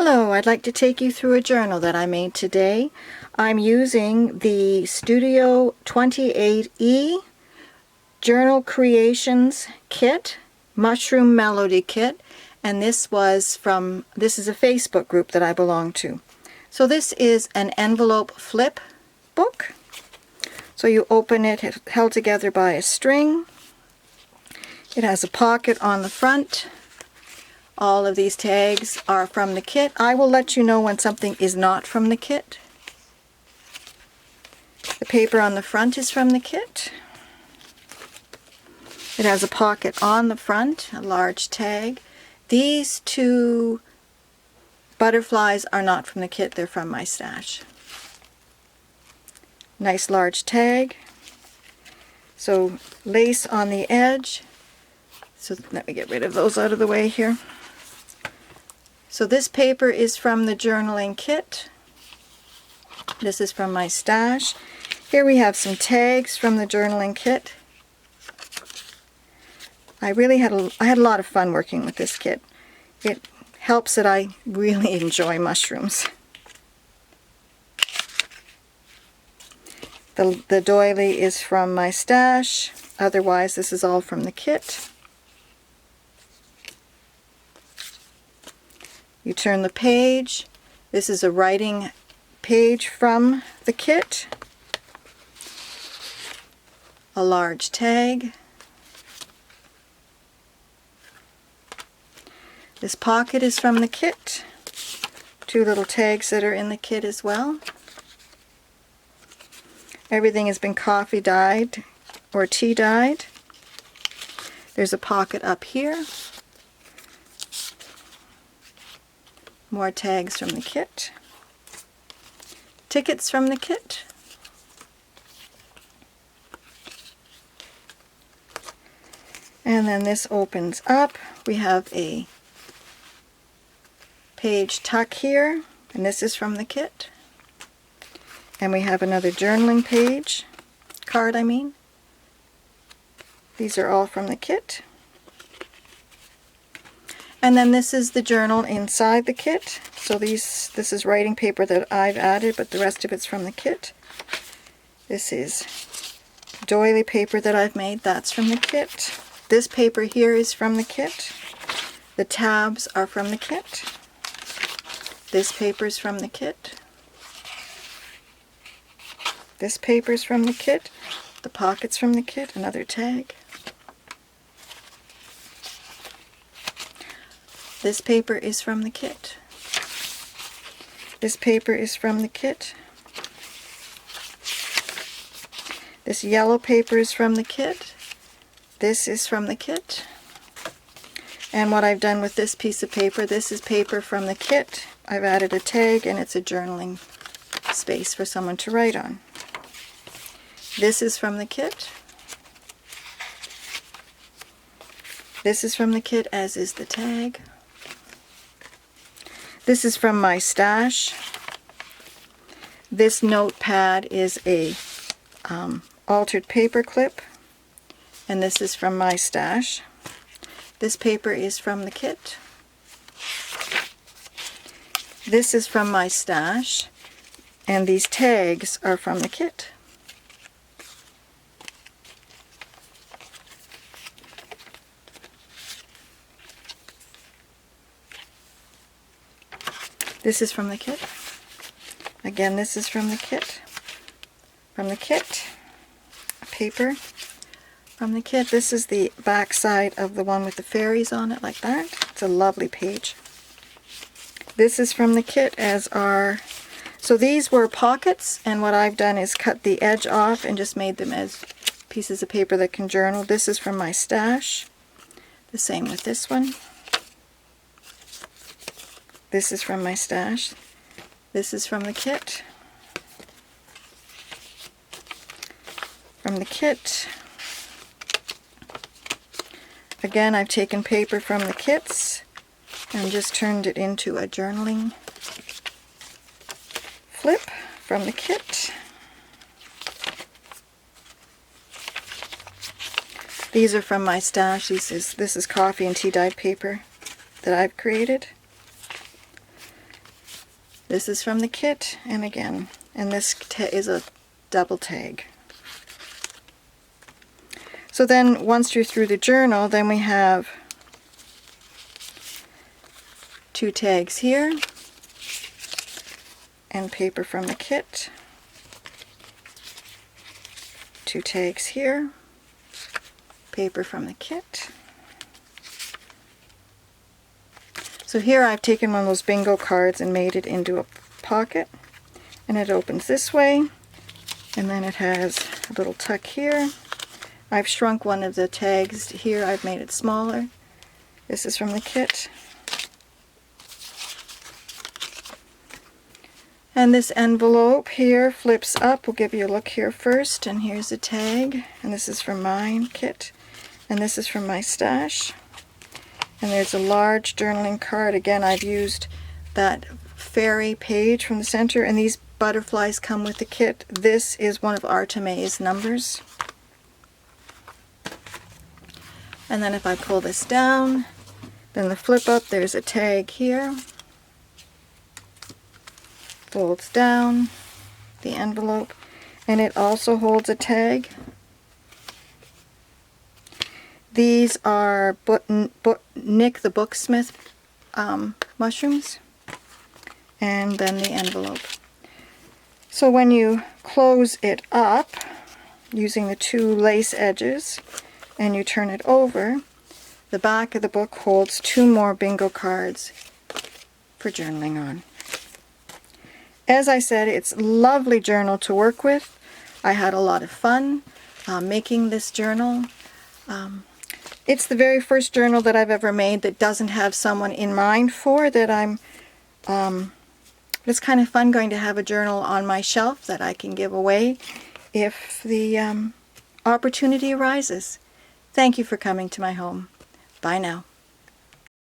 Hello, I'd like to take you through a journal that I made today. I'm using the Studio 28E Journal Creations Kit, Mushroom Melody Kit, and this is a Facebook group that I belong to. So this is an envelope flip book. So you open it, it's held together by a string. It has a pocket on the front. All of these tags are from the kit. I will let you know when something is not from the kit. The paper on the front is from the kit. It has a pocket on the front, a large tag. These two butterflies are not from the kit, they're from my stash. Nice large tag. So lace on the edge. So let me get rid of those out of the way here. So this paper is from the journaling kit. This is from my stash. Here we have some tags from the journaling kit. I had a lot of fun working with this kit. It helps that I really enjoy mushrooms. The doily is from my stash. Otherwise, this is all from the kit. You turn the page. This is a writing page from the kit. A large tag. This pocket is from the kit. Two little tags that are in the kit as well. Everything has been coffee dyed or tea dyed. There's a pocket up here. More tags from the kit. Tickets from the kit. And then this opens up. We have a page tuck here, and this is from the kit. And we have another journaling card. These are all from the kit. And then this is the journal inside the kit. So this is writing paper that I've added, but the rest of it's from the kit. This is doily paper that I've made. That's from the kit. This paper here is from the kit. The tabs are from the kit. This paper is from the kit. This paper is from the kit. The pocket's from the kit. Another tag. This paper is from the kit. This paper is from the kit. This yellow paper is from the kit. This is from the kit. And what I've done with this piece of paper, this is paper from the kit. I've added a tag, and it's a journaling space for someone to write on. This is from the kit. This is from the kit, as is the tag. This is from my stash. This notepad is a altered paper clip, and this is from my stash. This paper is from the kit. This is from my stash, and these tags are from the kit. This is from the kit. Again, this is from the kit. From the kit, paper. From the kit, this is the back side of the one with the fairies on it, like that. It's a lovely page. This is from the kit, so these were pockets, and what I've done is cut the edge off and just made them as pieces of paper that can journal. This is from my stash. The same with this one. This is from my stash. This is from the kit. From the kit. Again, I've taken paper from the kits and just turned it into a journaling flip from the kit. These are from my stash. This is coffee and tea dyed paper that I've created. This is from the kit, and again, and this is a double tag. So then once you're through the journal, then we have 2 tags here, and paper from the kit, 2 tags here, paper from the kit. So here I've taken one of those bingo cards and made it into a pocket, and it opens this way, and then it has a little tuck here. I've shrunk one of the tags here, I've made it smaller. This is from the kit. And this envelope here flips up. We'll give you a look here first, and here's the tag, and this is from my kit, and this is from my stash. And there's a large journaling card. Again, I've used that fairy page from the center, and these butterflies come with the kit. This is one of Artemis' numbers. And then if I pull this down, then the flip up, there's a tag here. Folds down the envelope, and it also holds a tag. These are Nick the Booksmith mushrooms, and then the envelope. So when you close it up using the 2 lace edges and you turn it over, the back of the book holds 2 more bingo cards for journaling on. As I said, it's a lovely journal to work with. I had a lot of fun making this journal. It's the very first journal that I've ever made that doesn't have someone in mind for, that it's kind of fun going to have a journal on my shelf that I can give away if the opportunity arises. Thank you for coming to my home. Bye now.